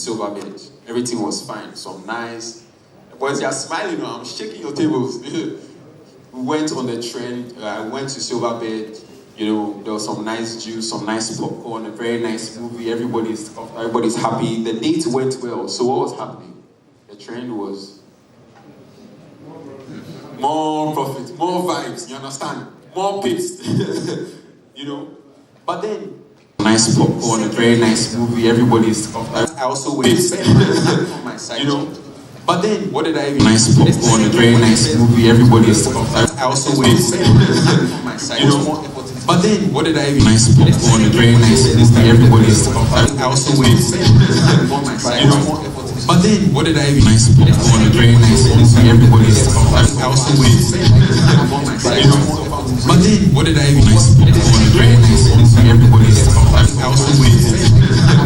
silver bed. Everything was fine. Some nice. Boys, you're smiling now. I'm shaking your tables. We went on the train. I went to silver bed. You know, there was some nice juice, some nice popcorn, a very nice movie. Everybody's happy. The date went well. So what was happening? The trend was more profit, more vibes. You understand? More paste. You know. But then nice popcorn, a very nice movie. I also went on my side. You know. But then, what did I even? Nice popcorn, a very nice movie. I also went on my side. You know. But then, what did I even? Nice popcorn, a very nice movie. I also went on my side. You know. But then, what did I even? Nice popcorn, a very nice movie. I also went on my side. You know. But then, what did I even? Nice popcorn, a very nice movie. I also went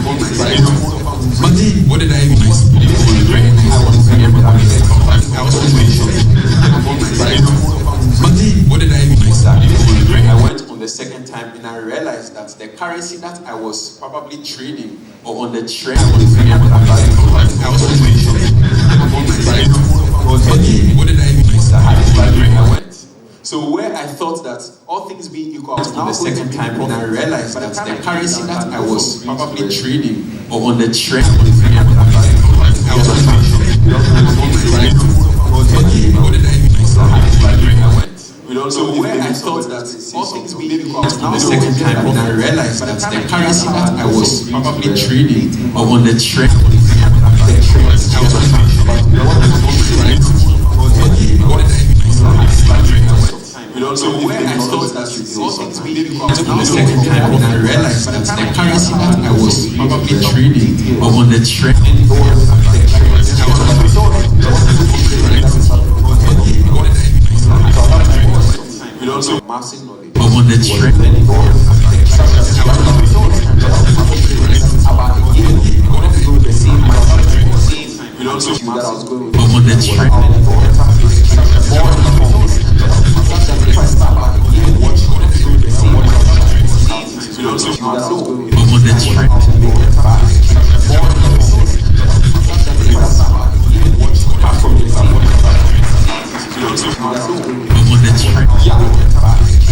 on my side. You know. But then, what did I even? Nice popcorn, a very nice movie. I also went on my side. You know. But then, what did I even? Nice popcorn. I went on the second time and I realized that the currency that I was probably trading or on the trend was I also went on my side. But then, what did I even? Nice I went. So where I thought that all things being equal on the second time, and I realized that the currency that I was probably trading or on the trend was what did I even? I went. So where I thought that all things being equal on the second time, and I realized that the currency that I was probably trading or on the trend was what did I even? So where I thought that all things being equal on the second time, and I realized that the currency that I was probably trading or on the trend also massive knowledge on the trend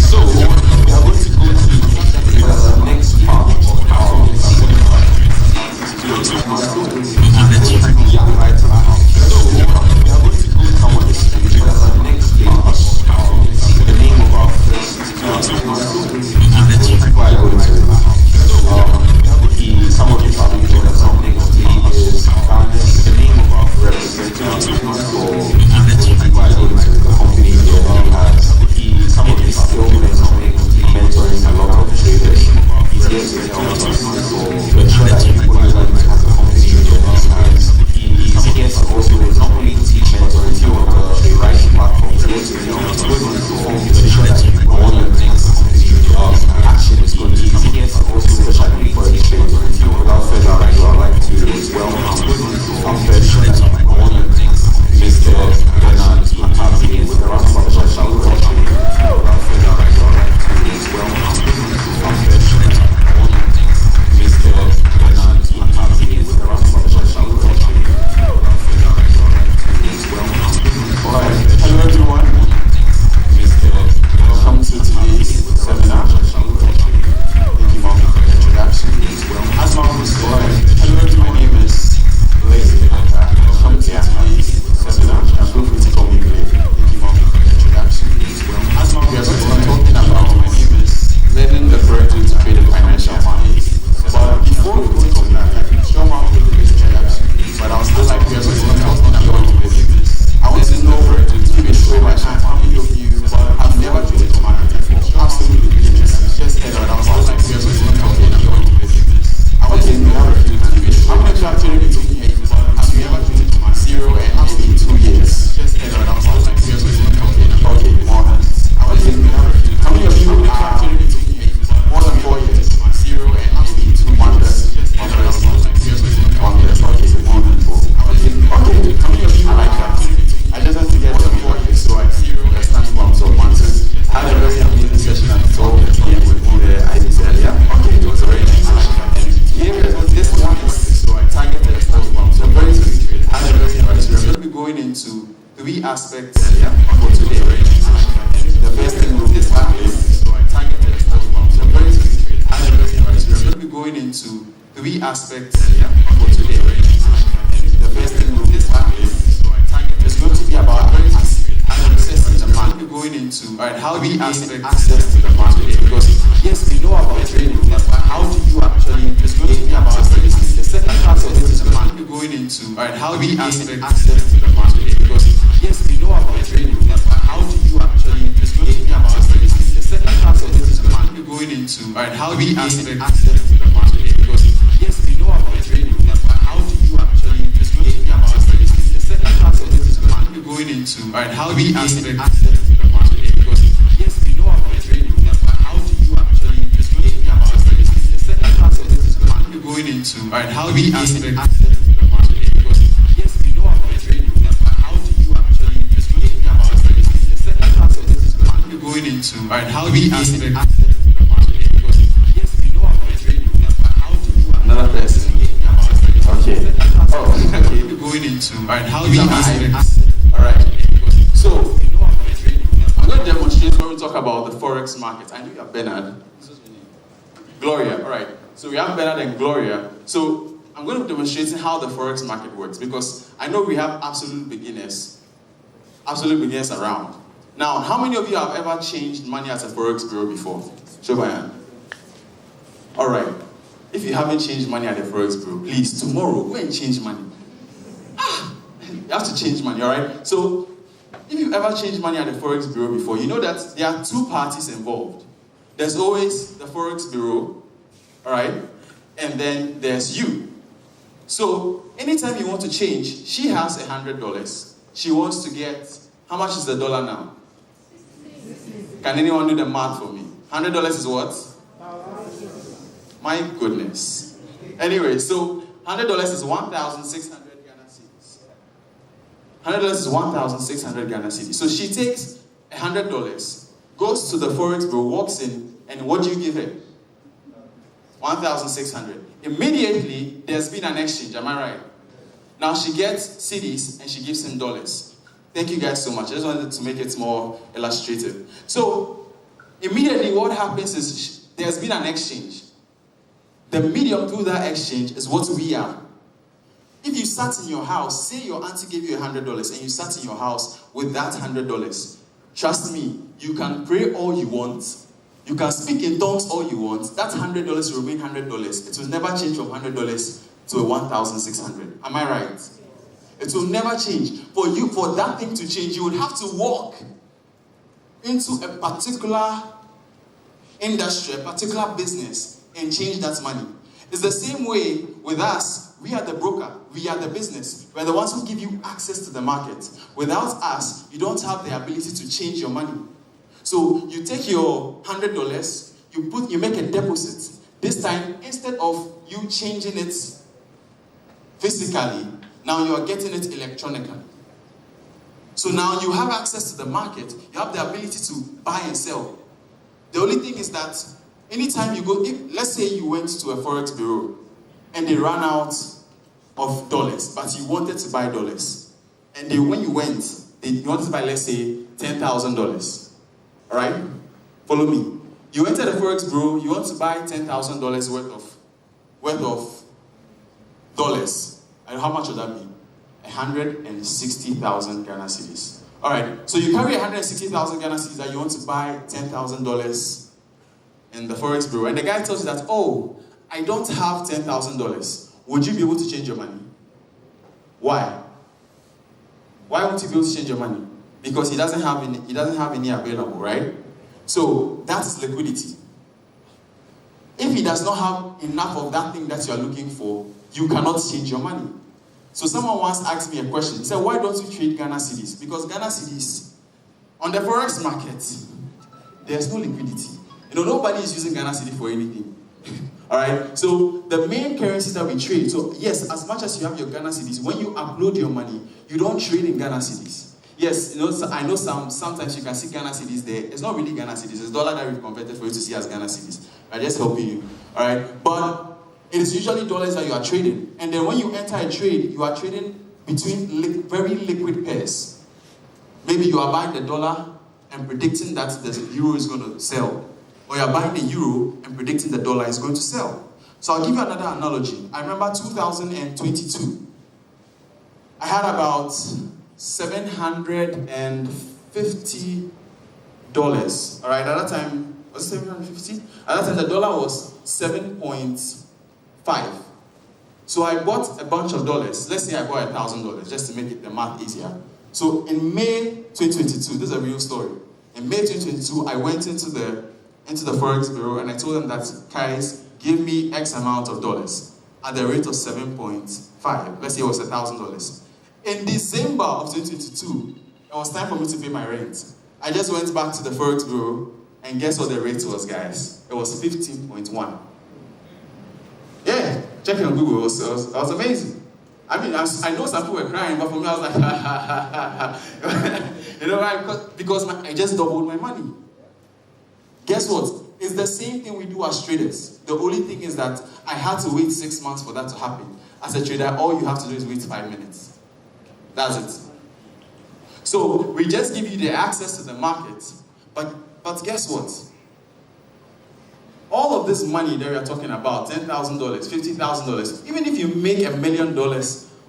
So, we are going to go to the next part of our some of you probably know that some next to me is the name of our representative. So, before I go into the company here, some of you still mentoring a lot of traders. He's here to help us. So, we're sure that people would like to have a company here. into three aspects for today. The first thing we'll is targeted response. We're going to be going into three aspects for today. The first thing we'll is going to be about accessing the market. We're going into how we access to the market, because yes, we know about trading, but how do you actually? It's going to be about the second part of this is the market. We're going into how we access to the market, because yes, we know about trading, but how do you actually? It's going to be about the second part of this is the market. We're going into how we access to the market, because yes, we know about trading, but how do you actually? It's going to be about the second part of this is the market. We're going into how we access to the market, because yes, we know about trading, but how do you actually? It's going to be about the second part of this is the market. We're going into how we access to the market, because yes, we know about trading, but how do you actually? It's going to be about the second part of this is the market. We're going into how we access to the market, because yes, we know about trading, but how do you? Another person. Okay. Oh, okay. We're going into how we access. All right. So I'm going to demonstrate when we talk about the forex market. I know you have Bernard. Gloria. All right. So we have Bernard and Gloria. So I'm going to be demonstrating how the forex market works, because I know we have absolute beginners around. Now, how many of you have ever changed money at a forex bureau before? Show my hand. All right. If you haven't changed money at a forex bureau, please tomorrow go and change money. You have to change money. All right. So if you've ever changed money at a forex bureau before, you know that there are two parties involved. There's always the forex bureau, all right, and then there's you. So anytime you want to change, she has $100. She wants to get, how much is the dollar now? Can anyone do the math for me? $100 is what? My goodness. Anyway, so $100 is 1,600 Ghana cedis. $100 is 1,600 Ghana cedis. So she takes $100, goes to the forex bureau, walks in, and what do you give her? 1,600. Immediately, there's been an exchange. Am I right? Now she gets cedis and she gives him dollars. Thank you guys so much. I just wanted to make it more illustrative. So immediately, what happens is there's been an exchange. The medium through that exchange is what we are. If you sat in your house, say your auntie gave you $100 and you sat in your house with that $100, trust me, you can pray all you want. You can speak in tongues all you want. That $100 will remain $100. It will never change from $100 to 1,600. Am I right? It will never change. For that thing to change, you would have to walk into a particular industry, a particular business, and change that money. It's the same way with us. We are the broker. We are the business. We are the ones who give you access to the market. Without us, you don't have the ability to change your money. So you take your $100, you make a deposit. This time, instead of you changing it physically, now you are getting it electronically. So now you have access to the market. You have the ability to buy and sell. The only thing is that anytime you go, let's say you went to a forex bureau and they ran out of dollars, but you wanted to buy dollars. And when you went, you wanted to buy, let's say, $10,000. All right? Follow me. You entered a forex bureau, you want to buy $10,000 worth of dollars. And how much would that be? 160,000 Ghana cedis. All right. So you carry 160,000 Ghana cedis that you want to buy $10,000 in the forex bureau, and the guy tells you that, oh, I don't have $10,000. Would you be able to change your money? Why? Why won't you be able to change your money? Because he doesn't have any available, right? So that's liquidity. If he does not have enough of that thing that you are looking for, you cannot change your money. So someone once asked me a question. He said, why don't you trade Ghana cedis? Because Ghana cedis, on the forex market, there's no liquidity. Nobody is using Ghana cedi for anything. All right? So the main currencies that we trade, so yes, as much as you have your Ghana cedis, when you upload your money, you don't trade in Ghana cedis. Yes, I know sometimes you can see Ghana cedis there. It's not really Ghana cedis. It's dollar that we've converted for you to see as Ghana cedis. I'm just helping you. All right? But it is usually dollars that you are trading. And then when you enter a trade, you are trading between very liquid pairs. Maybe you are buying the dollar and predicting that the euro is going to sell. Or you are buying the euro and predicting the dollar is going to sell. So I'll give you another analogy. I remember 2022. I had about $750. All right, at that time, was it 750? At that time, the dollar was 7.5. So I bought a bunch of dollars. Let's say I bought $1,000, just to make it the math easier. So in May 2022, this is a real story. In May 2022, I went into the Forex Bureau and I told them that, guys, give me X amount of dollars at the rate of 7.5. Let's say it was $1,000. In December of 2022, it was time for me to pay my rent. I just went back to the Forex Bureau and guess what the rate was, guys? It was 15.1. Yeah, check it on Google. It was amazing. I mean, I know some people were crying, but for me, I was like, ha, ha, ha, ha, ha. You know why? Because I just doubled my money. Guess what? It's the same thing we do as traders. The only thing is that I had to wait 6 months for that to happen. As a trader, all you have to do is wait 5 minutes. That's it. So we just give you the access to the market, but guess what? All of this money that we are talking about, $10,000, $50,000, even if you make $1 million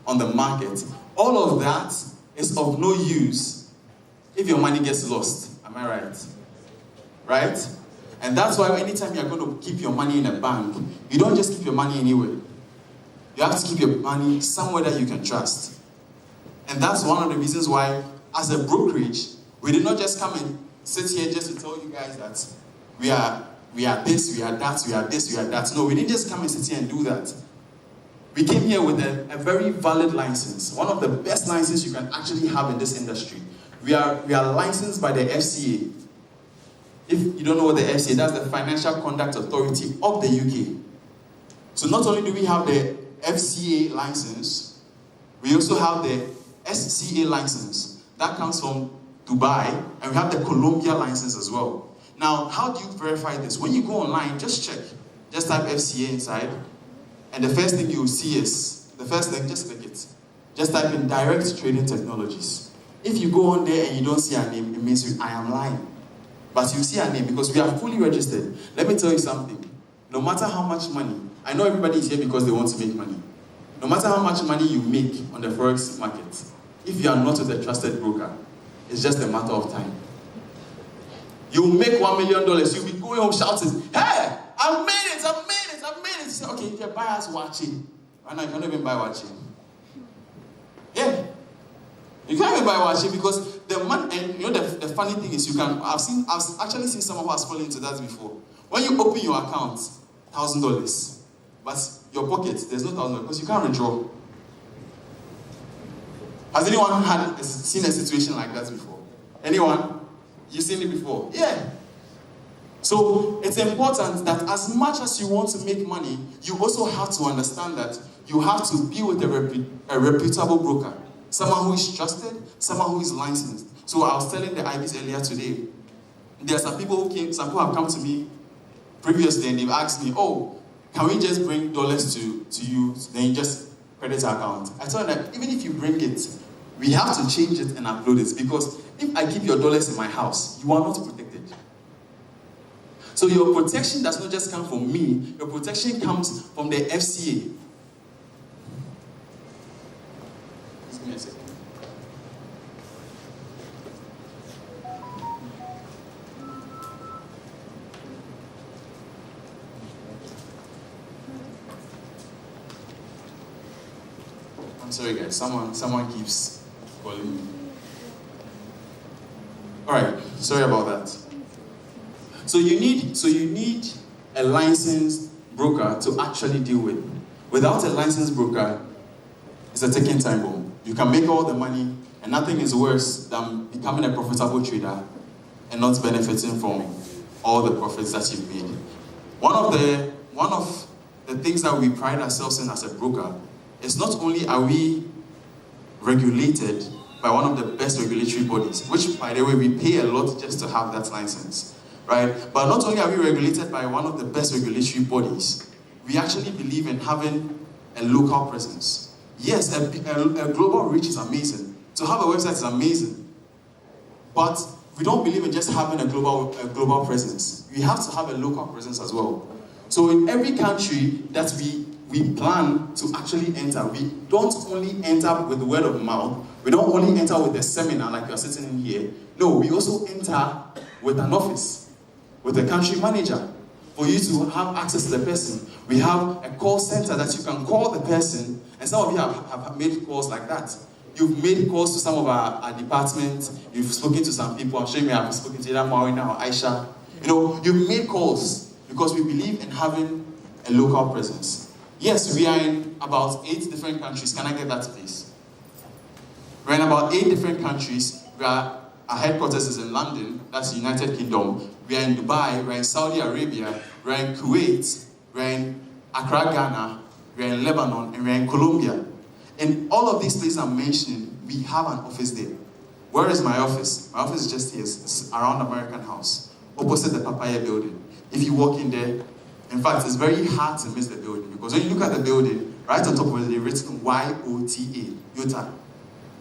on the market, all of that is of no use if your money gets lost. Am I right? Right? And that's why anytime you're going to keep your money in a bank, you don't just keep your money anywhere. You have to keep your money somewhere that you can trust. And that's one of the reasons why, as a brokerage, we did not just come and sit here just to tell you guys that we are this, we are that, we are this, we are that. No, we didn't just come and sit here and do that. We came here with a very valid license, one of the best licenses you can actually have in this industry. We are licensed by the FCA. If you don't know what the FCA, that's the Financial Conduct Authority of the UK. So not only do we have the FCA license, we also have the SCA license. That comes from Dubai, and we have the Colombia license as well. Now, how do you verify this? When you go online, just check. Just type FCA inside, and the first thing you will see is, just click it. Just type in Direct Trading Technologies. If you go on there and you don't see our name, it means I am lying. But you see our name because we are fully registered. Let me tell you something. No matter how much money, I know everybody is here because they want to make money. No matter how much money you make on the Forex market, if you are not with a trusted broker, it's just a matter of time. You make $1 million, you'll be going home shouting, hey, I've made it, I've made it, I've made it. You say, okay, if your buyer's watching, right now you cannot even buy watching. Yeah. You can't even buy watching because the money, and you know the funny thing is I've actually seen some of us fall into that before. When you open your account, $1,000, but your pocket, there's no $1,000 because you can't withdraw. Has anyone seen a situation like that before? Anyone? You've seen it before? Yeah. So it's important that as much as you want to make money, you also have to understand that you have to be with a reputable broker. Someone who is trusted, someone who is licensed. So I was telling the IBs earlier today, there are some people who have come to me previously and they've asked me, oh, can we just bring dollars to you, then you just credit our account? I told them that even if you bring it, we have to change it and upload it because if I keep your dollars in my house, you are not protected. So your protection does not just come from me, your protection comes from the FCA. Just give me a second. I'm sorry guys, someone keeps calling me. Alright, sorry about that. So you need a licensed broker to actually deal with. Without a licensed broker, it's a ticking time bomb. You can make all the money, and nothing is worse than becoming a profitable trader and not benefiting from all the profits that you've made. One of the things that we pride ourselves in as a broker is not only are we regulated by one of the best regulatory bodies, which, by the way, we pay a lot just to have that license, right? But not only are we regulated by one of the best regulatory bodies, we actually believe in having a local presence. Yes, a global reach is amazing. To have a website is amazing. But we don't believe in just having a global presence. We have to have a local presence as well. So in every country that we plan to actually enter, we don't only enter with the word of mouth, we don't only enter with a seminar like you're sitting in here. No, we also enter with an office, with a country manager, for you to have access to the person. We have a call center that you can call the person, and some of you have made calls like that. You've made calls to some of our departments, you've spoken to some people. I'm sure you have spoken to either Marina or Aisha. You've made calls because we believe in having a local presence. Yes, we are in about 8 different countries. Can I get that, please? We're in about 8 different countries. Our headquarters is in London, that's the United Kingdom. We are in Dubai, we're in Saudi Arabia, we're in Kuwait, we're in Accra, Ghana, we're in Lebanon, and we're in Colombia. In all of these places I'm mentioning, we have an office there. Where is my office? My office is just here. It's around American House, opposite the Papaya building. If you walk in there, in fact, it's very hard to miss the building, because when you look at the building, right on top of it, they've written YOTA, YOTA.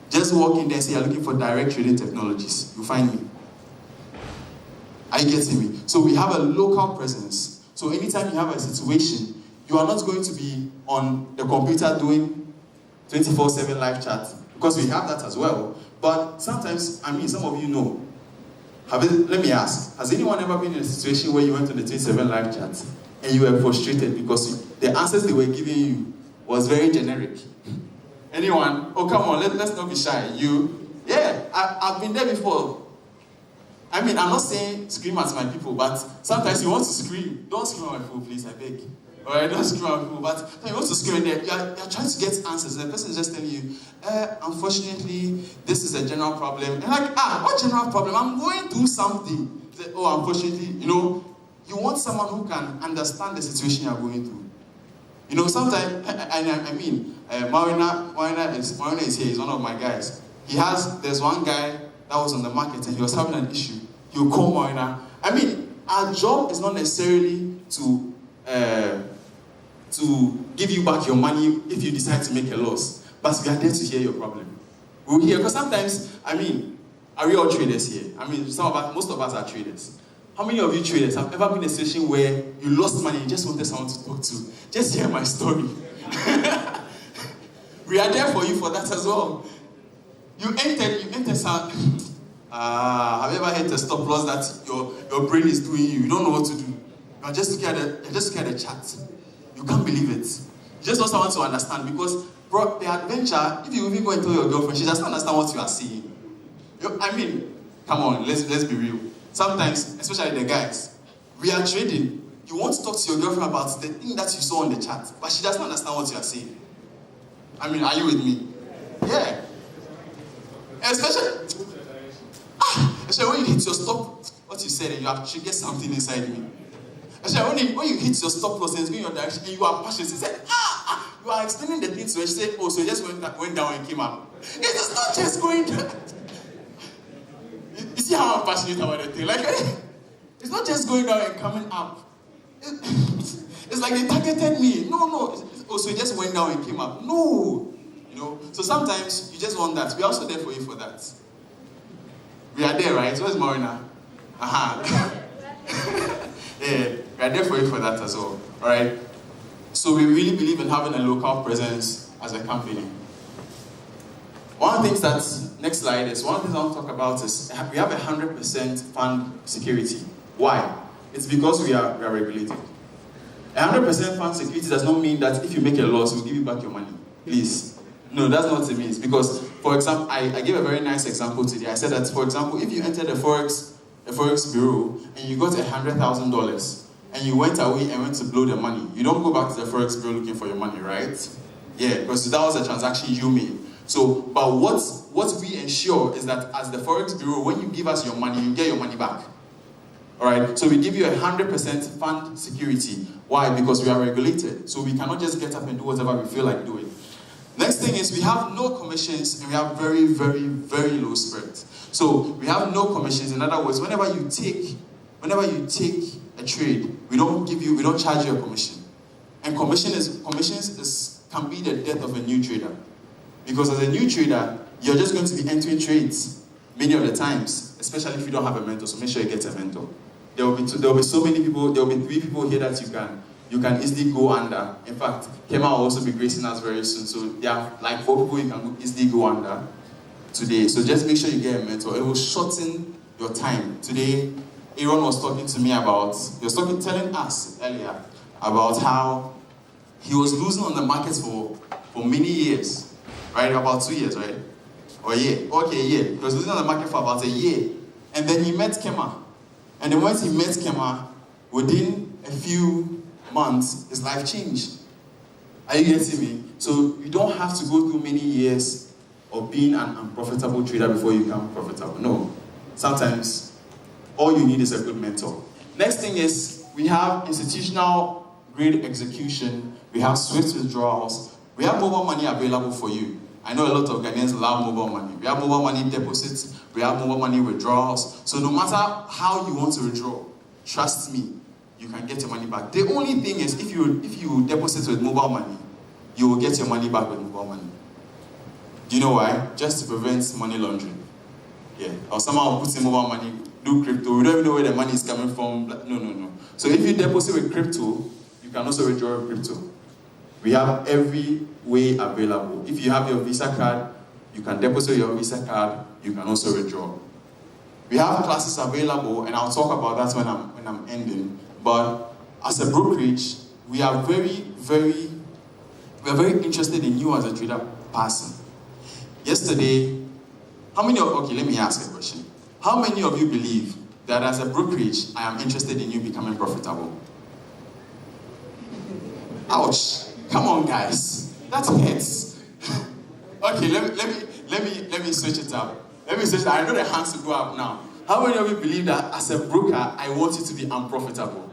Just walk in there and say you're looking for direct trading technologies. You'll find me. Are you getting me? So we have a local presence. So anytime you have a situation, you are not going to be on the computer doing 24/7 live chat, because we have that as well. But sometimes, some of you know. Let me ask, has anyone ever been in a situation where you went to the 27 live chat and you were frustrated because the answers they were giving you was very generic? Anyone? Oh, come on, let's not be shy. Yeah, I've been there before. I'm not saying scream at my people, but sometimes you want to scream. Don't scream at my people, please, I beg. Alright, don't scream at my people, but you want to scream there. You're trying to get answers, and the person is just telling you, unfortunately, this is a general problem. And what general problem? I'm going through something. Say, oh, unfortunately, you want someone who can understand the situation you're going through. Sometimes, Marina is here, he's one of my guys. There's one guy that was on the market and he was having an issue. He'll call Marina. Our job is not necessarily to give you back your money if you decide to make a loss, but we are there to hear your problem. We'll hear, because sometimes, are we all traders here? Most of us are traders. How many of you traders have ever been in a situation where you lost money and you just wanted someone to talk to? Just hear my story. We are there for you for that as well. You enter some. Have you ever had a stop loss that your brain is doing you? You don't know what to do. You're just looking at the chat. You can't believe it. You just want someone to understand, because bro, the adventure, if you even go and tell your girlfriend, she doesn't understand what you are saying. Come on, let's be real. Sometimes, especially the guys, we are trading. You want to talk to your girlfriend about the thing that you saw on the chat, but she doesn't understand what you are saying. Are you with me? Yeah. Especially when you hit your stop, what you said, and you have triggered something inside me. Especially when you hit your stop loss and it's going your direction and you are passionate, you say, you are explaining the thing to her. She said, oh, so it just went down and came up. It is not just going down. You see how I'm passionate about the thing? It's not just going down and coming up. It's like they targeted me. No. Oh, so it just went down and came up. No. So sometimes you just want that. We're also there for you for that. We are there, right? Where's Marina? Yeah, we are there for you for that as well. Alright? So we really believe in having a local presence as a company. One of the things next slide is, one of the things I want to talk about is we have 100% fund security. Why? It's because we are regulated. 100% fund security does not mean that if you make a loss, we'll give you back your money. Please. No, that's not what it means. Because, for example, I gave a very nice example today. I said that, for example, if you entered a forex bureau and you got $100,000 and you went away and went to blow the money, you don't go back to the forex bureau looking for your money, right? Yeah, because that was a transaction you made. So, but what we ensure is that as the forex bureau, when you give us your money, you get your money back. All right. So we give you 100% fund security. Why? Because we are regulated. So we cannot just get up and do whatever we feel like doing. Next thing is we have no commissions and we have very, very, very low spreads. So we have no commissions. In other words, whenever you take a trade, we don't charge you a commission. And commissions is can be the death of a new trader. Because as a new trader, you're just going to be entering trades many of the times, especially if you don't have a mentor. So make sure you get a mentor. There will be so many people. There will be 3 people here that you can easily go under. In fact, Kema will also be gracing us very soon. So there are like 4 people you can easily go under today. So just make sure you get a mentor. It will shorten your time. Today, Aaron was talking to me telling us earlier about how he was losing on the market for many years, right? About 2 years, right? Or a year. Okay, a year. He was losing on the market for about a year. And then he met Kema. And then once he met Kema, within a few months, his life changed. Are you getting me? So you don't have to go through many years of being an unprofitable trader before you become profitable. No. Sometimes all you need is a good mentor. Next thing is we have institutional grade execution. We have swift withdrawals. We have mobile money available for you. I know a lot of Ghanaians love mobile money. We have mobile money deposits. We have mobile money withdrawals. So no matter how you want to withdraw, trust me, you can get your money back. The only thing is if you deposit with mobile money, you will get your money back with mobile money. Do you know why? Just to prevent money laundering. Yeah. Or someone puts in mobile money, do crypto. We don't even know where the money is coming from. No. So if you deposit with crypto, you can also withdraw with crypto. We have every way available. If you have your Visa card, you can deposit your Visa card. You can also withdraw. We have classes available, and I'll talk about that when I'm ending. But as a brokerage, we are very interested in you as a trader person. Yesterday, let me ask a question. How many of you believe that as a brokerage, I am interested in you becoming profitable? Ouch. Come on, guys. That hurts. Okay, let me switch it up. I know the hands will go up now. How many of you believe that as a broker, I want you to be unprofitable?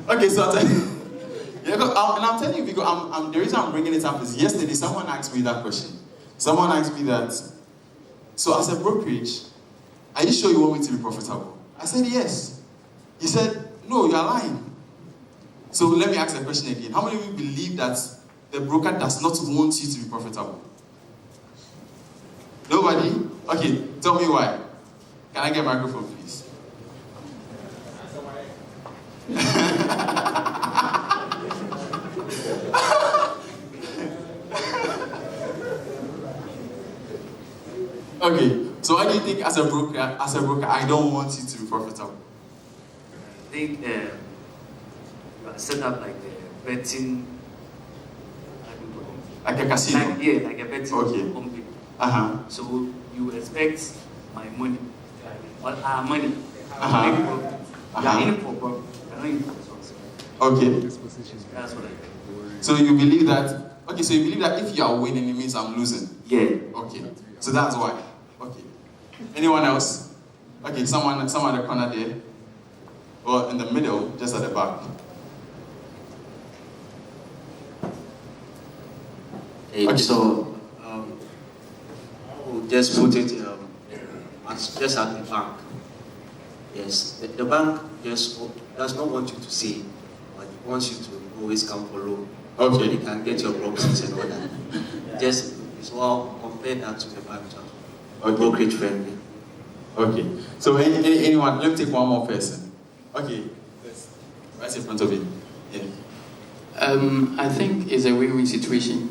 Okay, so I'll tell you. Yeah, and I'm telling you because the reason I'm bringing it up is yesterday someone asked me that question. Someone asked me that, so as a brokerage, are you sure you want me to be profitable? I said yes. He said, no, you're lying. So let me ask the question again. How many of you believe that the broker does not want you to be profitable? Nobody? Okay, tell me why. Can I get a microphone, please? Okay, so why do you think as a broker, I don't want you to be profitable? I think set up like a betting, like a casino. Like a betting company. So you expect my money, or our money, to make profit. You are in for profit. You are not in for responsibility. Okay. That's what I think. So you believe that? Okay, so you believe that if you are winning, it means I'm losing. Yeah. Okay. So that's why. Okay. Anyone else? Okay, someone at the corner there. Or in the middle, just at the back. Okay. So, we'll just put it just at the bank. Yes, the bank just does not want you to see, but it wants you to always come follow. Okay. So you can get your properties and all that. Just so I'll compare that to the bank. Okay. Brokerage friendly. Okay. So anyone? Let me take one more person. Okay. Right in front of you. Yeah. I think it's a win-win situation.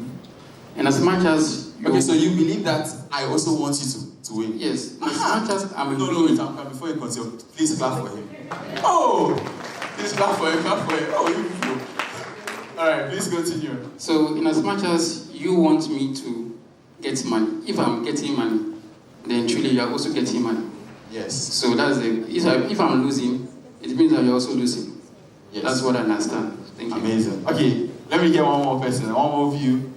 And as much as okay, so you believe that I also want you to win? Yes. As much as I'm before you continue, please clap for him. Oh! Please clap for him, Oh, you. Alright, please continue. So in as much as you want me to get money, if I'm getting money, then truly you are also getting money. Yes. So that's if I'm losing, it means that you're also losing. Yes. That's what I understand. Thank you. Amazing. Okay, let me get one more person, one more view.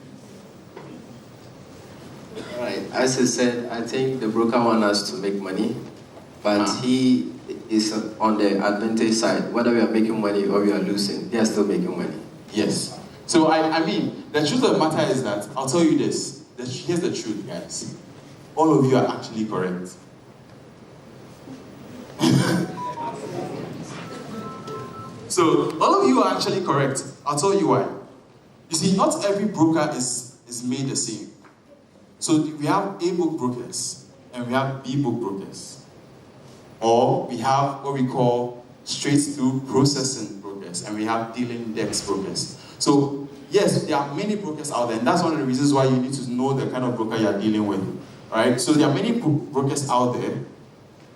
Right. As I said, I think the broker wants us to make money, but he is on the advantage side. Whether we are making money or we are losing, they are still making money. Yes. So I mean, the truth of the matter is that, I'll tell you this. Here's the truth, guys. All of you are actually correct. So all of you are actually correct. I'll tell you why. You see, not every broker is made the same. So we have A-book brokers and we have B-book brokers. Or we have what we call straight-through processing brokers and we have dealing desk brokers. So yes, there are many brokers out there, and that's one of the reasons why you need to know the kind of broker you're dealing with. Right? So there are many brokers out there.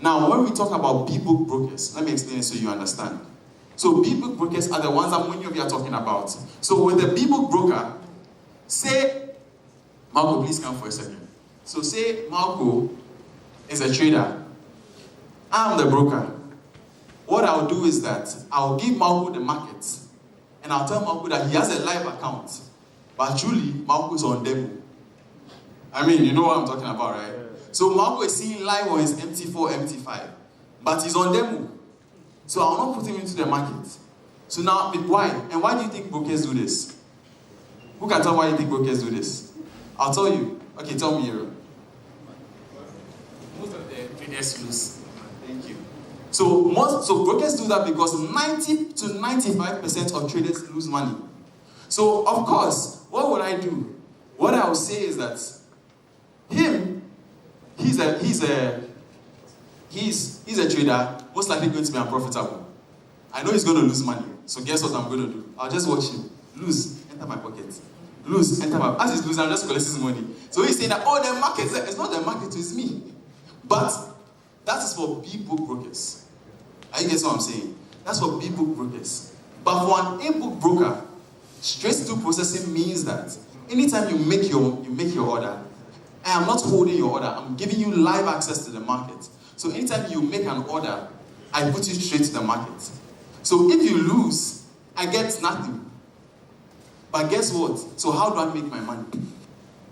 Now, when we talk about B-book brokers, let me explain it so you understand. So B-book brokers are the ones that many of you are talking about. So with the B-book broker, say, Marco, please come for a second. So say Marco is a trader. I'm the broker. What I'll do is that I'll give Marco the market, and I'll tell Marco that he has a live account, but truly, Marco is on demo. I mean, you know what I'm talking about, right? So Marco is seeing live on his MT4, MT5, but he's on demo. So I'll not put him into the market. So now, why? And why do you think brokers do this? Who can tell why you think brokers do this? I'll tell you. Okay, tell me, Hero. Most of the traders lose. Thank you. So brokers do that because 90 to 95% of traders lose money. So of course, what would I do? What I will say is that he's a trader, most likely going to be unprofitable. I know he's going to lose money. So guess what I'm going to do? I'll just watch him. Lose, enter my pocket. Lose, enter my... As he's losing, I'm just collecting his money. So he's saying that, oh, the market, it's not the market, it's me. But that is for B-book brokers. Are you getting what I'm saying? That's for B-book brokers. But for an A-book broker, straight-through processing means that anytime you make your order, I am not holding your order. I'm giving you live access to the market. So anytime you make an order, I put you straight to the market. So if you lose, I get nothing. But guess what? So how do I make my money?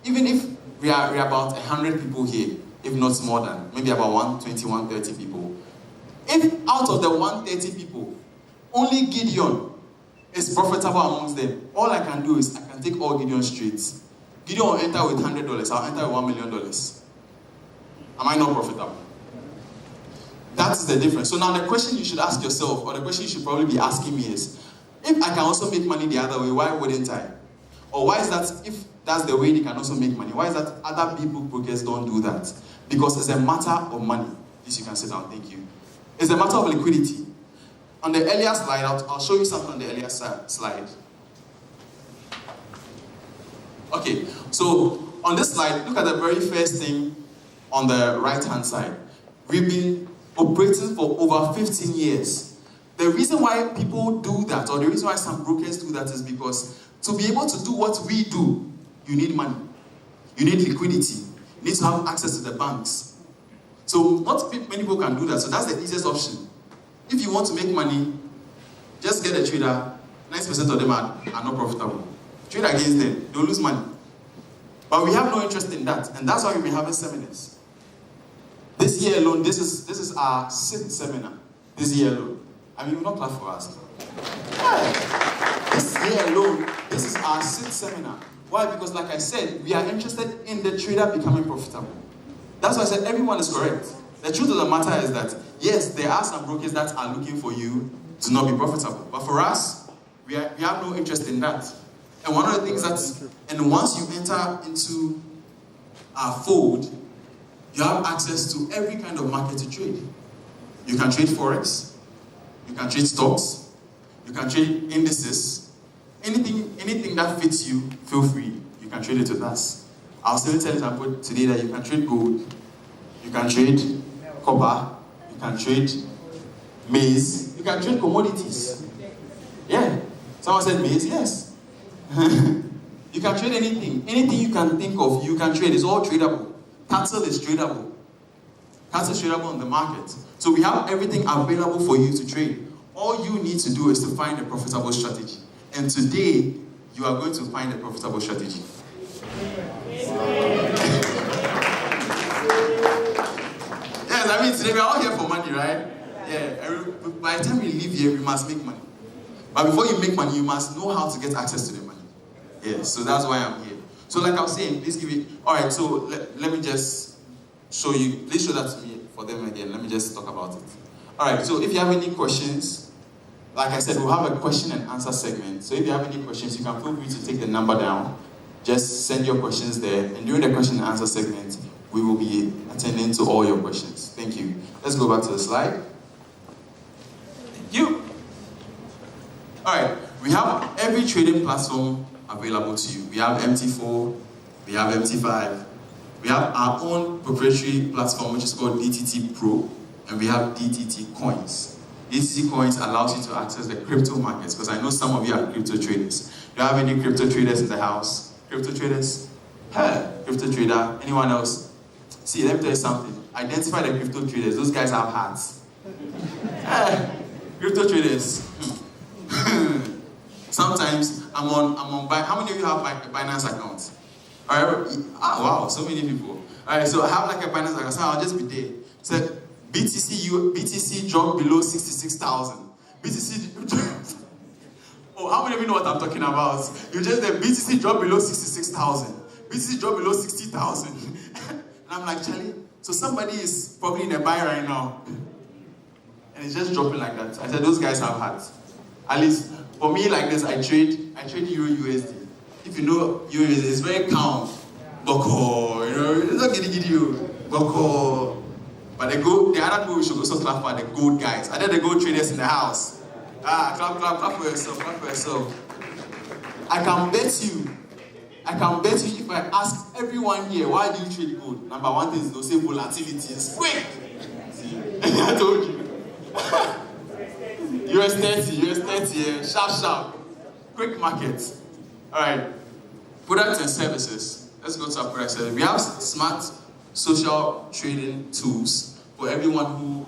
Even if we are about 100 people here, if not more than, maybe about 120, 130 people. If out of the 130 people, only Gideon is profitable amongst them, all I can do is I can take all Gideon straight. Gideon will enter with $100, I'll enter with $1 million. Am I not profitable? That's the difference. So now the question you should ask yourself, or the question you should probably be asking me is, if I can also make money the other way, why wouldn't I? Or why is that, if that's the way they can also make money, why is that other people brokers don't do that? Because it's a matter of money. This you can sit down, thank you. It's a matter of liquidity. On the earlier slide, I'll show you something on the earlier slide. Okay, so on this slide, look at the very first thing on the right-hand side. We've been operating for over 15 years. The reason why people do that, or the reason why some brokers do that, is because to be able to do what we do, you need money. You need liquidity. You need to have access to the banks. So not many people can do that, so that's the easiest option. If you want to make money, just get a trader. 90% of them are not profitable. Trade against them, they'll lose money. But we have no interest in that, and that's why we've been having seminars. This year alone, this is our 6th seminar. This year alone. I mean, we're not clap for us. Yeah. This year alone, this is our 6th seminar. Why? Because like I said, we are interested in the trader becoming profitable. That's why I said everyone is correct. The truth of the matter is that, yes, there are some brokers that are looking for you to not be profitable. But for us, we have no interest in that. And one of the things and once you enter into our fold, you have access to every kind of market to trade. You can trade Forex, you can trade stocks, you can trade indices. Anything that fits you, feel free. You can trade it with us. I'll still tell you today that you can trade gold, you can trade copper, you can trade maize, you can trade commodities. Yeah. Someone said maize, yes. You can trade anything. Anything you can think of, you can trade. It's all tradable. Cattle is tradable. Cattle is tradable on the market. So we have everything available for you to trade. All you need to do is to find a profitable strategy. And today, you are going to find a profitable strategy. Yes, I mean, today we are all here for money, right? Yeah. By the time we leave here, we must make money. But before you make money, you must know how to get access to the money. Yes, so that's why I'm here. So like I was saying, please give it. All right, so let me just show you. Please show that to me for them again. Let me just talk about it. All right, so if you have any questions, like I said, we'll have a question and answer segment. So if you have any questions, you can feel free to take the number down. Just send your questions there. And during the question and answer segment, we will be attending to all your questions. Thank you. Let's go back to the slide. Thank you. All right. We have every trading platform available to you. We have MT4, we have MT5, we have our own proprietary platform which is called DTT Pro, and we have DTT Coins. DTT Coins allows you to access the crypto markets, because I know some of you are crypto traders. Do you have any crypto traders in the house? Crypto traders? Hey, crypto trader. Anyone else? See, let me tell you something. Identify the crypto traders. Those guys have hats. Hey, crypto traders. Sometimes I'm on how many of you have like a Binance account? Alright, wow, so many people. Alright, so I have like a Binance account, so I'll just be there. So BTC dropped below 66,000. BTC oh, how many of you know what I'm talking about? You just the BTC dropped below 66,000. BTC dropped below 60,000. And I'm like, Charlie, so somebody is probably in a buy right now. And it's just dropping like that. I said, those guys have hats. At least for me, like this, I trade Euro USD. If you know Euro USD, it's very calm. Boko, you know, it's not gonna give you Boko. But the other people should also clap for the gold guys. I did the gold traders in the house. Clap for yourself, clap for yourself. I can bet you if I ask everyone here, why do you trade gold? Number one thing is they'll say volatility is quick. See, I told you. US 30, yeah. Sharp. Quick market. Alright. Products and services. Let's go to our product service. We have smart social trading tools for everyone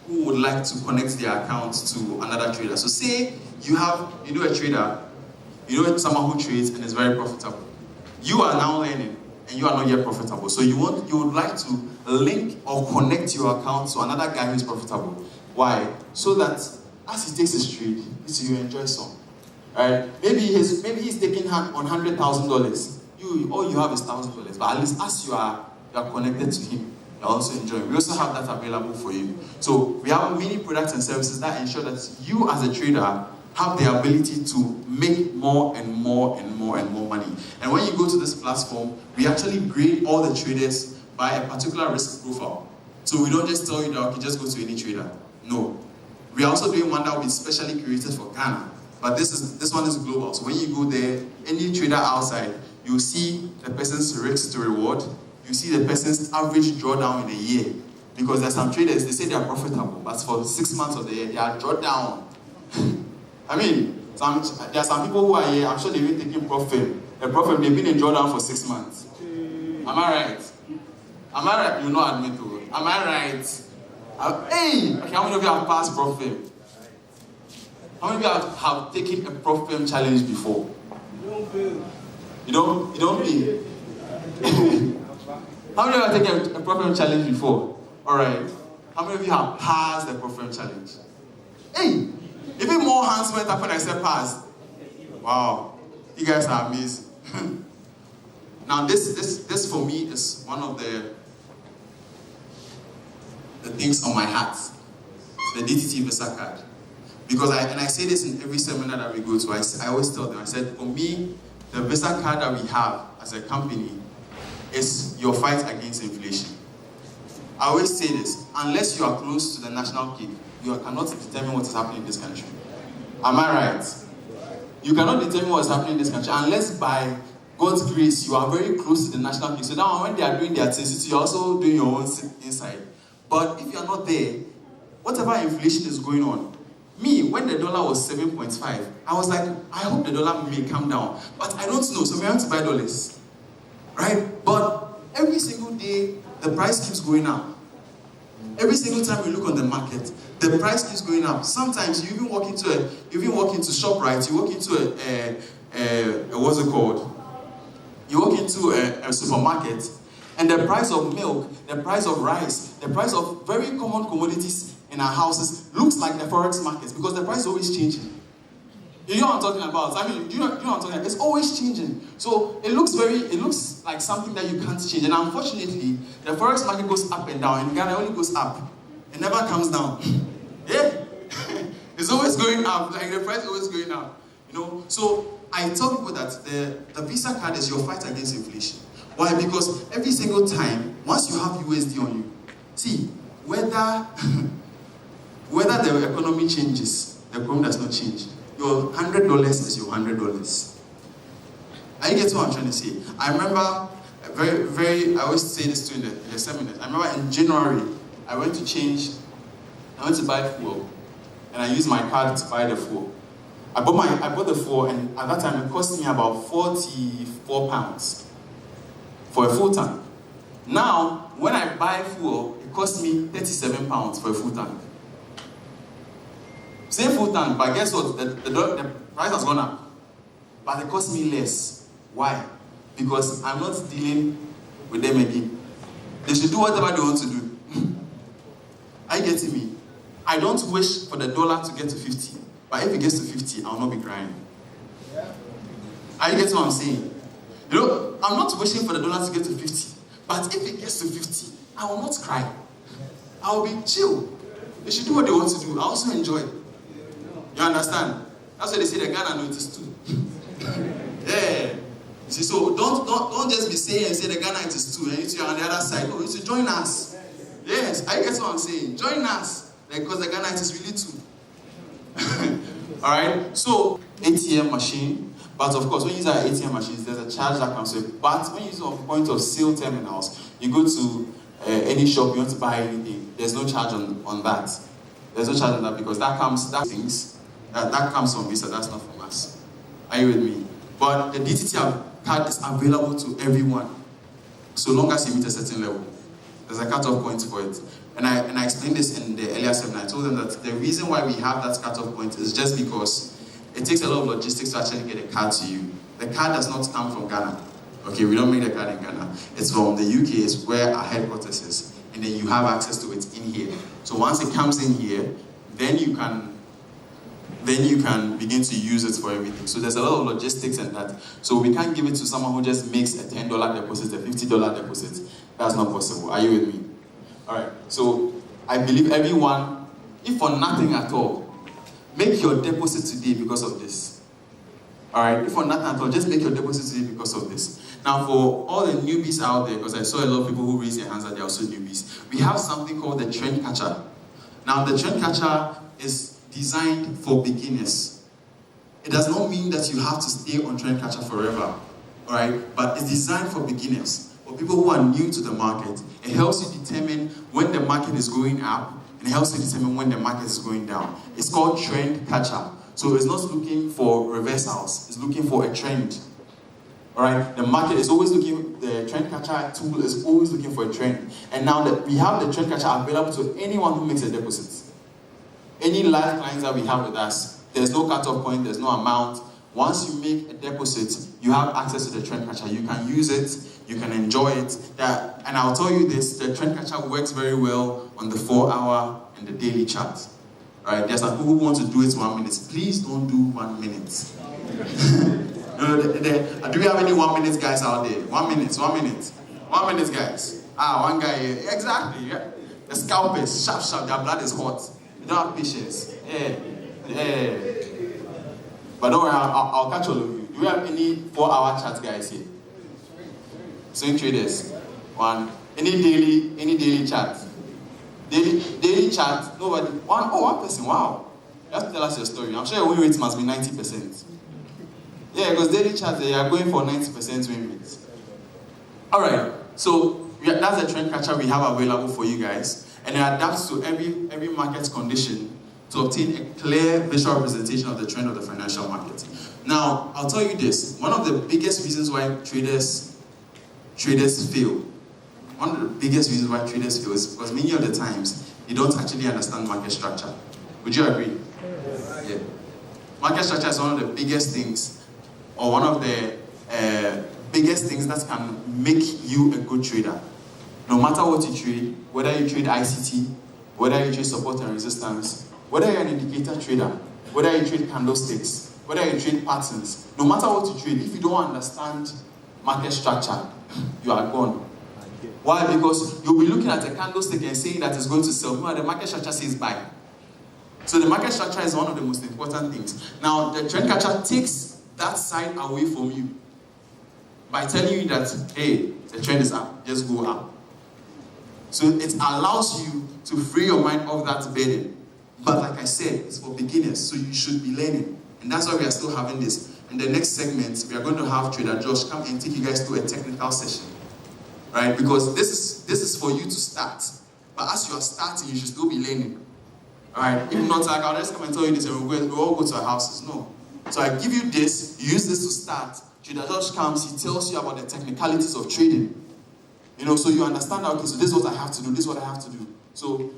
who would like to connect their accounts to another trader. So say you know a trader, you know someone who trades and is very profitable. You are now learning and you are not yet profitable. So you would like to link or connect your account to another guy who is profitable. Why? So that as he takes his trade, you enjoy some. Right? Maybe he's taking on $100,000. All you have is $1,000. But at least as you are connected to him, you're also enjoying. We also have that available for you. So we have many products and services that ensure that you as a trader have the ability to make more and more and more and more money. And when you go to this platform, we actually grade all the traders by a particular risk profile. So we don't just tell you that, okay, just go to any trader. No. We are also doing one that will be specially created for Ghana. But this one is global. So when you go there, any trader outside, you see the person's risk to reward. You see the person's average drawdown in a year. Because there are some traders, they say they are profitable, but for 6 months of the year, they are drawdown. I mean, there are some people who are here, I'm sure they've been taking profit. A profit, they've been in drawdown for 6 months. Am I right? Am I right? You know, admit to it. Am I right? Hey! Okay, how many of you have passed profit? How many of you have taken a profit challenge before? You don't pay. How many of you have taken a profit challenge before? Alright. How many of you have passed the profit challenge? Hey! Even more hands went up when I said pass. Wow. You guys are amazing. Now this for me is one of the things on my heart. The DTT Visa card. Because I say this in every seminar that we go to, I always tell them, I said, for me, the Visa card that we have as a company is your fight against inflation. I always say this, unless you are close to the national peak, you cannot determine what is happening in this country. Am I right? You cannot determine what is happening in this country unless by God's grace you are very close to the national peak. So now when they are doing their things, you're also doing your own inside. But if you are not there, whatever inflation is going on, me, when the dollar was 7.5, I was like, I hope the dollar may come down. But I don't know, so we have to buy dollars. Right? But every single day, the price keeps going up. Every single time you look on the market, the price keeps going up. Sometimes you even walk into ShopRite, you walk into what's it called? You walk into a supermarket, and the price of milk, the price of rice, the price of very common commodities in our houses looks like the forex markets because the price is always changing. You know what I'm talking about? I mean, you know what I'm talking about? It's always changing. So it looks like something that you can't change. And unfortunately, the forex market goes up and down. In Ghana, it only goes up. It never comes down. Yeah? It's It's always going up. Like the price is always going up. You know. So I tell people that the Visa card is your fight against inflation. Why? Because every single time, once you have USD on you, see whether the economy changes, the economy does not change. Your $100 is your $100. Are you getting what I'm trying to say? I remember I always say this too in the seminars. I remember in January, I went to buy fuel, and I used my card to buy the fuel. I bought the fuel, and at that time it cost me about £44 for a full tank. Now, when I buy fuel, it costs me £37 for a full tank. Same full tank, but guess what? The price has gone up, but it costs me less. Why? Because I'm not dealing with them again. They should do whatever they want to do. Are you getting me? I don't wish for the dollar to get to 50, but if it gets to 50, I'll not be crying. Are you getting what I'm saying? You know, I'm not wishing for the dollar to get to 50, but if it gets to 50, I will not cry. I will be chill. They should do what they want to do. I also enjoy it. You understand? That's why they say the Ghana notice too. Yeah. You see, so don't just be saying and say the Ghana is too, and you're on the other side. No, you should join us. Yes, I get what I'm saying. Join us, because the Ghana is really too. All right. So ATM machine, but of course when you use our ATM machines, there's a charge that comes with it. But when you use on point of sale terminals, you go to any shop you want to buy anything. There's no charge on that. There's no charge on that because that comes from Visa. That's not from us. Are you with me? But the DTT card is available to everyone, so long as you meet a certain level. There's a cutoff point for it. And I explained this in the earlier seminar. I told them that the reason why we have that cutoff point is just because it takes a lot of logistics to actually get a card to you. The card does not come from Ghana. Okay, we don't make the card in Ghana. It's from the UK, is where our headquarters is. And then you have access to it in here. So once it comes in here, then you can begin to use it for everything. So there's a lot of logistics in that. So we can't give it to someone who just makes a $10 deposit, a $50 deposit. That's not possible. Are you with me? All right. So I believe everyone, if for nothing at all, make your deposit today because of this. All right. If for nothing at all, just make your deposit today because of this. Now, for all the newbies out there, because I saw a lot of people who raise their hands that they're also newbies, we have something called the trend catcher. Now, the trend catcher is designed for beginners. It does not mean that you have to stay on trend catcher forever, all right? But it's designed for beginners, for people who are new to the market. It helps you determine when the market is going up, and it helps you determine when the market is going down. It's called trend catcher. So it's not looking for reversals, it's looking for a trend. All right, the market is always looking, the trend catcher tool is always looking for a trend. And now that we have the trend catcher available to anyone who makes a deposit. Any live clients that we have with us, there's no cutoff point, there's no amount. Once you make a deposit, you have access to the trend catcher. You can use it, you can enjoy it. And I'll tell you this, the trend catcher works very well on the 4-hour and the daily chart. Right? There's some people who want to do it 1 minute. Please don't do 1 minute. No, do we have any 1 minute guys out there? 1 minute, 1 minute. 1 minute guys. One guy here. Exactly. Yeah. The scalpers, sharp, their blood is hot. You don't have patience. Yeah. But don't worry, I'll catch all of you. Do we have any 4-hour chat guys here? Swing traders. One. Any daily chat? Daily chat? Nobody. One person. Wow. You have to tell us your story. I'm sure your win rate must be 90%. Yeah, because daily chat, they are going for 90% win rates. Alright, so that's the trend catcher we have available for you guys. And it adapts to every market condition to obtain a clear visual representation of the trend of the financial market. Now, I'll tell you this. One of the biggest reasons why traders fail, one of the biggest reasons why traders fail is because many of the times, they don't actually understand market structure. Would you agree? Yeah. Market structure is one of the biggest things, or one of the biggest things that can make you a good trader. No matter what you trade, whether you trade ICT, whether you trade support and resistance, whether you're an indicator trader, whether you trade candlesticks, whether you trade patterns, no matter what you trade, if you don't understand market structure, you are gone. Why? Because you'll be looking at a candlestick and saying that it's going to sell. No, the market structure says buy. So the market structure is one of the most important things. Now, the trend catcher takes that side away from you by telling you that, hey, the trend is up, just go up. So it allows you to free your mind of that burden. But like I said, it's for beginners, so you should be learning. And that's why we are still having this. In the next segment, we are going to have Trader Josh come and take you guys through a technical session. Right? Because this is for you to start. But as you are starting, you should still be learning. Alright? If not, like, I'll just come and tell you this and we'll all go to our houses. No. So I give you this, you use this to start. Trader Josh comes, he tells you about the technicalities of trading. You know, so you understand, okay, so this is what I have to do, this is what I have to do. So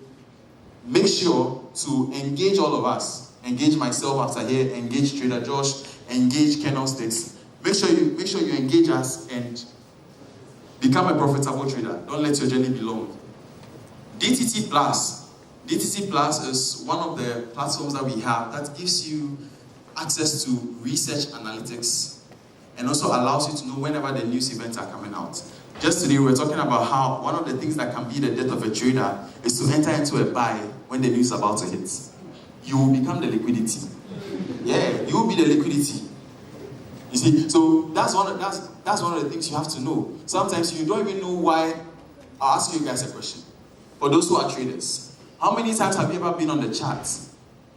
make sure to engage all of us. Engage myself after here, engage Trader Josh, engage Kernel Sticks. Make sure you engage us and become a profitable trader. Don't let your journey be long. DTT Plus. DTT Plus is one of the platforms that we have that gives you access to research analytics and also allows you to know whenever the news events are coming out. Just today, we're talking about how one of the things that can be the death of a trader is to enter into a buy when the news is about to hit. You will become the liquidity. Yeah, you will be the liquidity. You see, so that's one of the things you have to know. Sometimes you don't even know why. I'll ask you guys a question. For those who are traders, how many times have you ever been on the chart?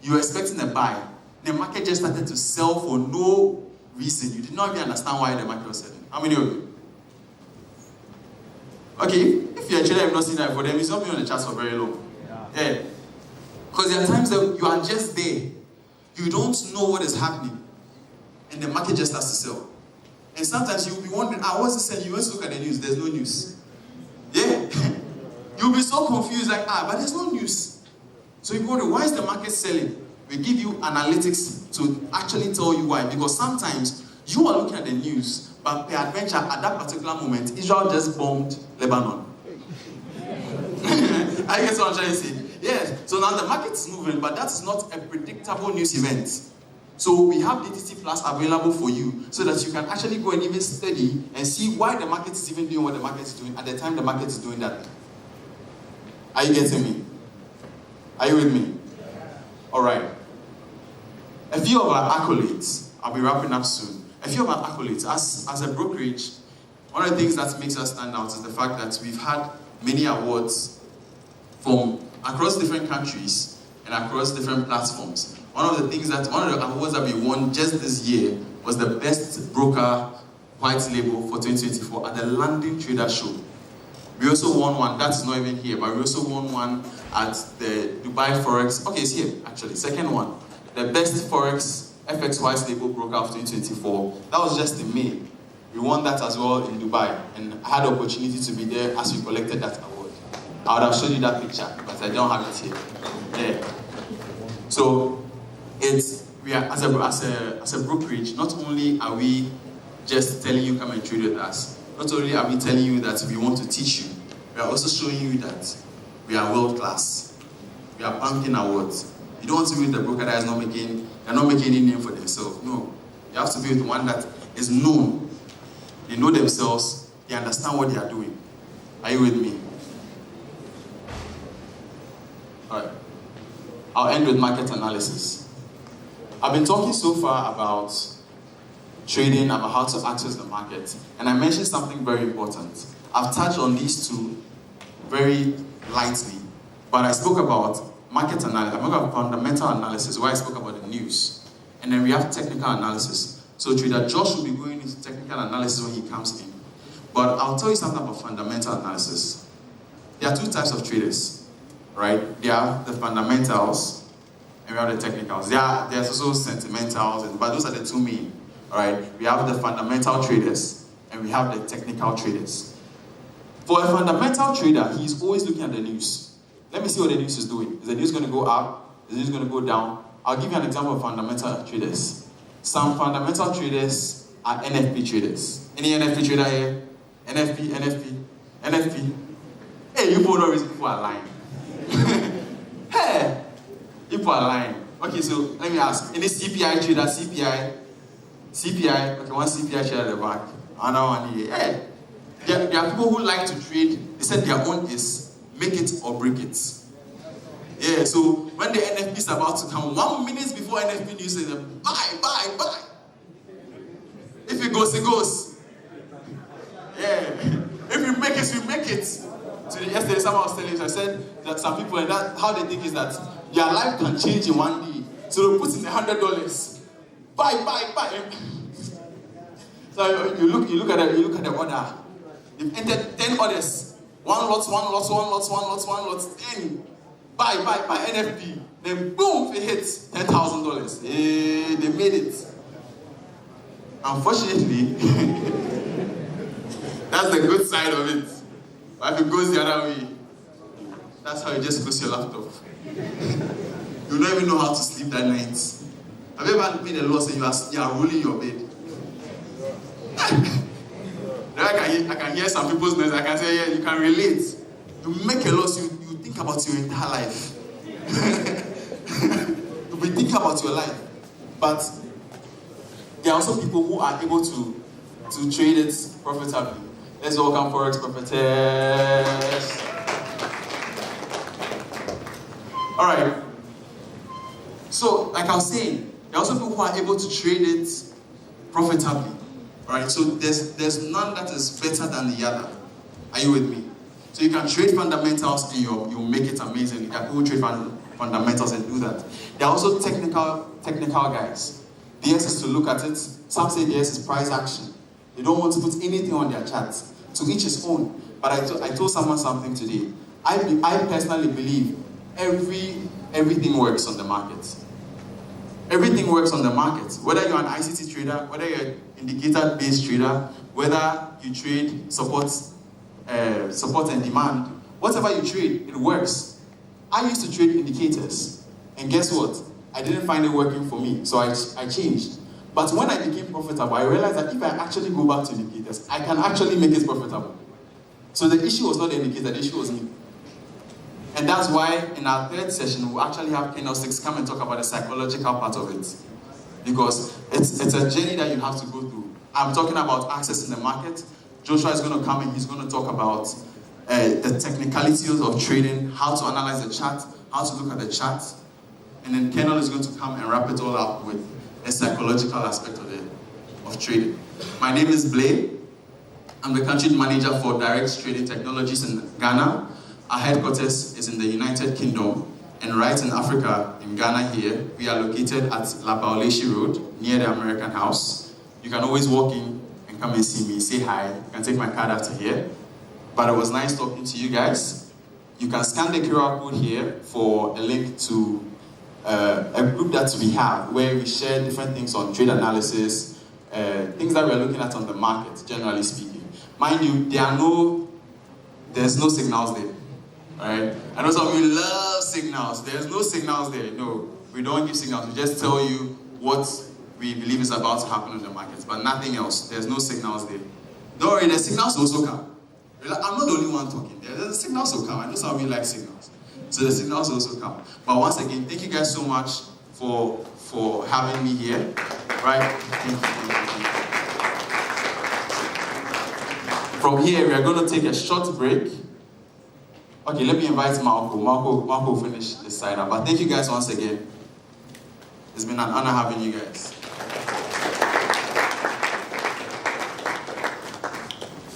You were expecting a buy. The market just started to sell for no reason. You did not even understand why the market was selling. How many of you? Okay, if you're a trader, you've not seen that for them, it's not been on the chart for very long. Yeah. Because there are times that you are just there. You don't know what is happening. And the market just starts to sell. And sometimes you'll be wondering, what's this saying? You want to look at the news, there's no news. Yeah. You'll be so confused, like, but there's no news. So you wonder, why is the market selling? We give you analytics to actually tell you why. Because sometimes you are looking at the news, but per adventure, at that particular moment, Israel just bombed Lebanon. I guess what I'm trying to say. Yes. So now the market is moving, but that is not a predictable news event. So we have DTT Plus available for you so that you can actually go and even study and see why the market is even doing what the market is doing at the time the market is doing that. Are you getting me? Are you with me? All right. A few of our accolades. I'll be wrapping up soon. A few of our accolades. As a brokerage, one of the things that makes us stand out is the fact that we've had many awards from across different countries and across different platforms. One of the awards that we won just this year was the best broker white label for 2024 at the London Trader Show. We also won one, that's not even here, but we also won one at the Dubai Forex. Okay, it's here actually, second one. The best Forex FX white label broker of 2024. That was just in May. We won that as well in Dubai, and I had the opportunity to be there as we collected that award. I would have shown you that picture, but I don't have it here. Yeah. So we are as a brokerage, not only are we just telling you come and trade with us, not only are we telling you that we want to teach you, we are also showing you that we are world class. We are banking awards. You don't want to be with the broker that is not making any name for themselves. No. You have to be with one that is known. They know themselves, they understand what they are doing. Are you with me? Alright. I'll end with market analysis. I've been talking so far about trading, about how to access the market, and I mentioned something very important. I've touched on these two very lightly, but I spoke about market analysis, I spoke about fundamental analysis, where I spoke about the news, and then we have technical analysis. So Trader Josh will be going into technical analysis when he comes in, but I'll tell you something about fundamental analysis. There are two types of traders, right? There are the fundamentals, and we have the technicals. There's also sentimentals, but those are the two main. All right, we have the fundamental traders and we have the technical traders. For a fundamental trader, he's always looking at the news. Let me see what the news is doing. Is the news going to go up? Is the news going to go down? I'll give you an example of fundamental traders. Some fundamental traders are NFP traders. Any NFP trader here? NFP. Hey, you both always people are lying. Hey, people are lying. Okay, so let me ask. Any CPI trader, CPI, okay, one CPI share at the back, another one here. Hey, there are people who like to trade. They said their own is make it or break it. Yeah, so when the NFP is about to come, 1 minute before NFP news says, buy. If it goes, it goes. Yeah. If you make it, you make it. So yesterday, someone was telling me, I said that some people, and that how they think is that your life can change in 1 day. So they put in $100. Buy. So you look at the order. You've entered 10 orders. 1 lot, 10. Buy, NFP. Then boom, it hits $10,000. They made it. Unfortunately, that's the good side of it. But if it goes the other way, that's how you just close your laptop. You don't even know how to sleep that night. Have you ever made a loss and you are rolling your bed? I can hear some people's names. I can say, yeah, you can relate. You make a loss, you think about your entire life. You'll be thinking about your life. But there are also people who are able to trade it profitably. Let's welcome Forex Prophetess. All right. So, like I was saying, there are also people who are able to trade it profitably. All right. So there's none that is better than the other. Are you with me? So you can trade fundamentals and you'll make it amazing. You can go trade fundamentals and do that. There are also technical guys. DS is to look at it. Some say DS is price action. They don't want to put anything on their charts. To each his own. But I told someone something today. I personally believe everything works on the market. Everything works on the market. Whether you're an ICT trader, whether you're an indicator-based trader, whether you trade support and demand, whatever you trade, it works. I used to trade indicators. And guess what? I didn't find it working for me. So I changed. But when I became profitable, I realized that if I actually go back to indicators, I can actually make it profitable. So the issue was not the indicator, the issue was me. And that's why in our third session, we'll actually have Kernel 6 come and talk about the psychological part of it. Because it's a journey that you have to go through. I'm talking about accessing the market. Joshua is going to come and he's going to talk about the technicalities of trading, how to analyze the chart, how to look at the chart. And then Kernel is going to come and wrap it all up with a psychological aspect of trading. My name is Blay. I'm the country manager for Direct Trading Technologies in Ghana. Our headquarters is in the United Kingdom, and right in Africa, in Ghana here, we are located at Labaoleshi Road, near the American House. You can always walk in and come and see me, say hi. You can take my card after here. But it was nice talking to you guys. You can scan the QR code here for a link to a group that we have where we share different things on trade analysis, things that we're looking at on the market, generally speaking. Mind you, there's no signals there. Right? I know some of you love signals. There's no signals there. No, we don't give signals. We just tell you what we believe is about to happen in the markets, but nothing else. There's no signals there. Don't worry, the signals also come. I'm not the only one talking there. The signals will come. I know some of you like signals. So the signals also come. But once again, thank you guys so much for having me here. Right? Thank you. From here, we are going to take a short break. Okay, let me invite Marco. Marco will finish this side up. But thank you guys once again. It's been an honor having you guys.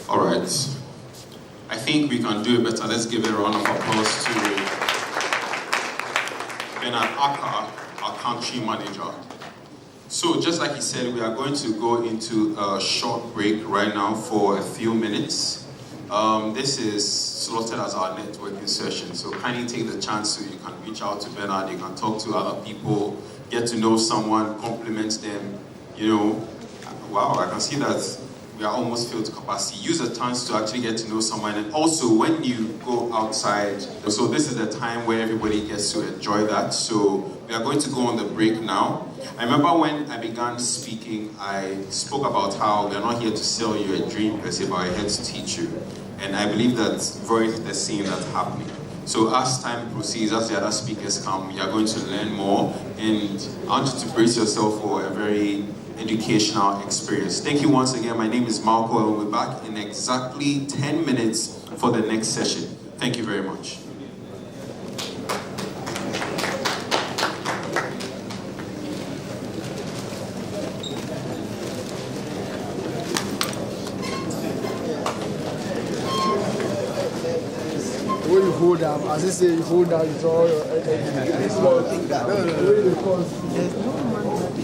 All right. I think we can do it better. Let's give a round of applause to Bernard Accra, our country manager. So just like he said, we are going to go into a short break right now for a few minutes. This is slotted as our networking session, so kindly take the chance so you can reach out to Bernard, you can talk to other people, get to know someone, compliment them, wow, I can see that we are almost filled to capacity. Use the chance to actually get to know someone, and also when you go outside, so this is the time where everybody gets to enjoy that. So we are going to go on the break now. I remember when I began speaking, I spoke about how we are not here to sell you a dream per se, but we're here to teach you. And I believe that very the same that's happening. So as time proceeds, as the other speakers come, you are going to learn more, and I want you to brace yourself for a very educational experience. Thank you once again. My name is Marco, and we'll be back in exactly 10 minutes for the next session. Thank you very much. hold up. As they say, you hold down, you draw your energy. No, no. There's no man that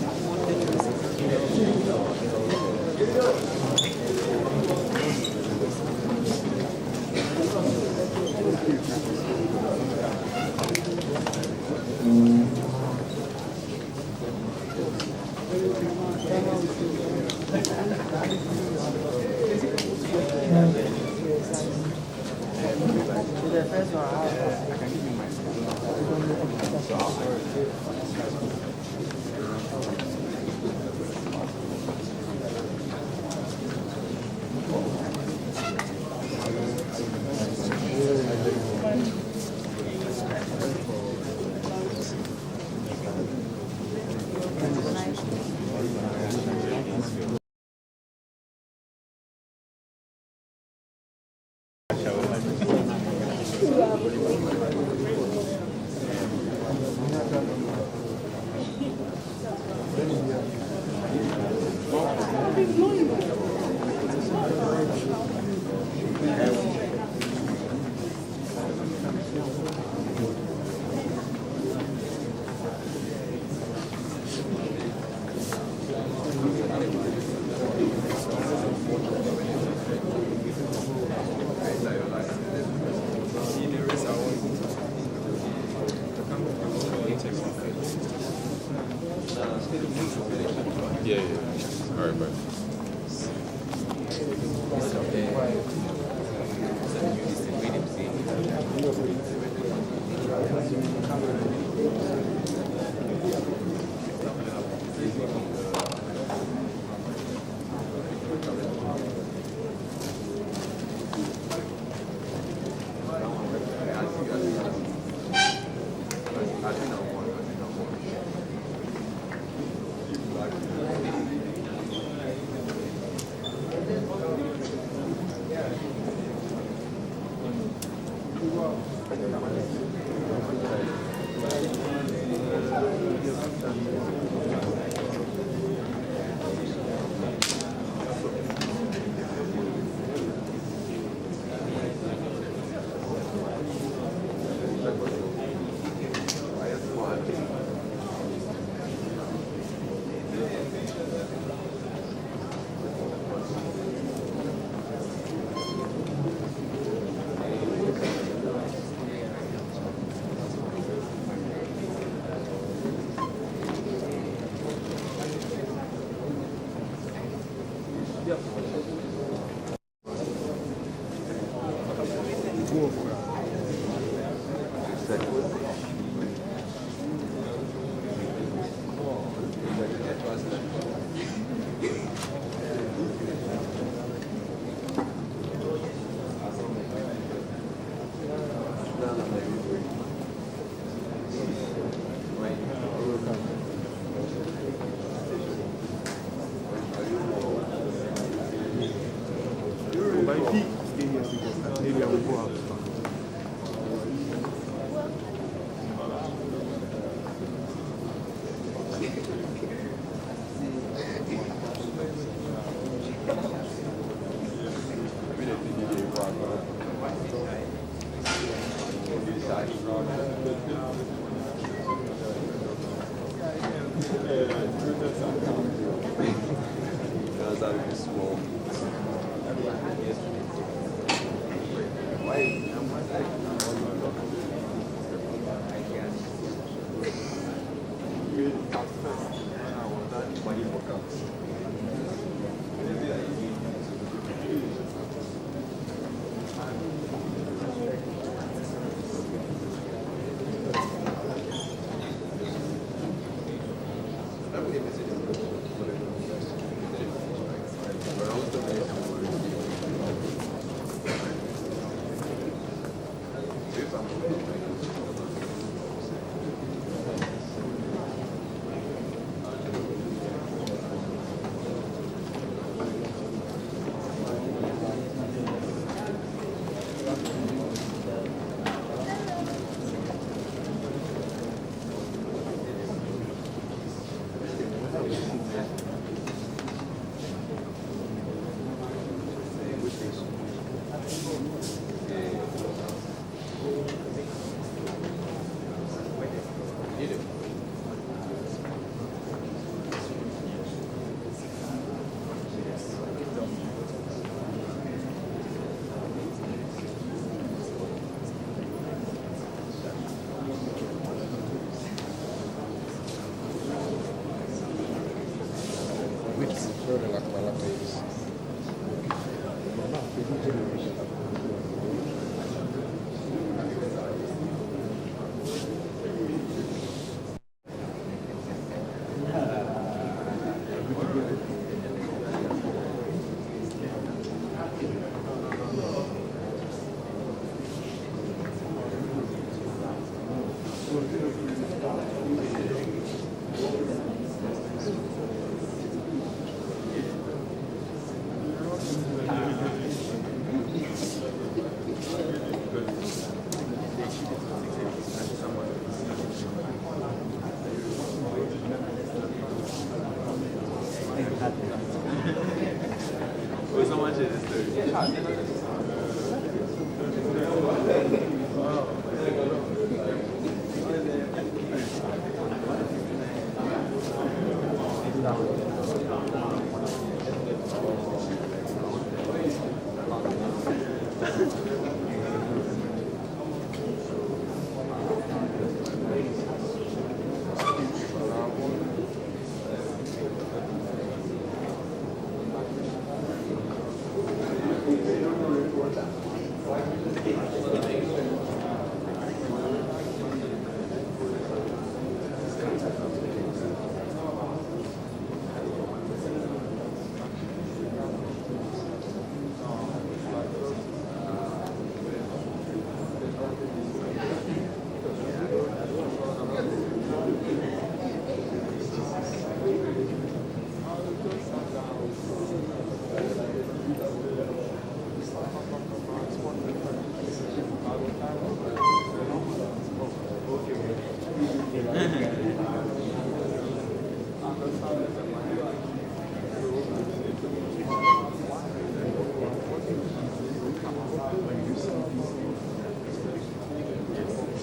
is the first one. Yeah. All right, bro.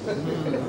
Mm-hmm.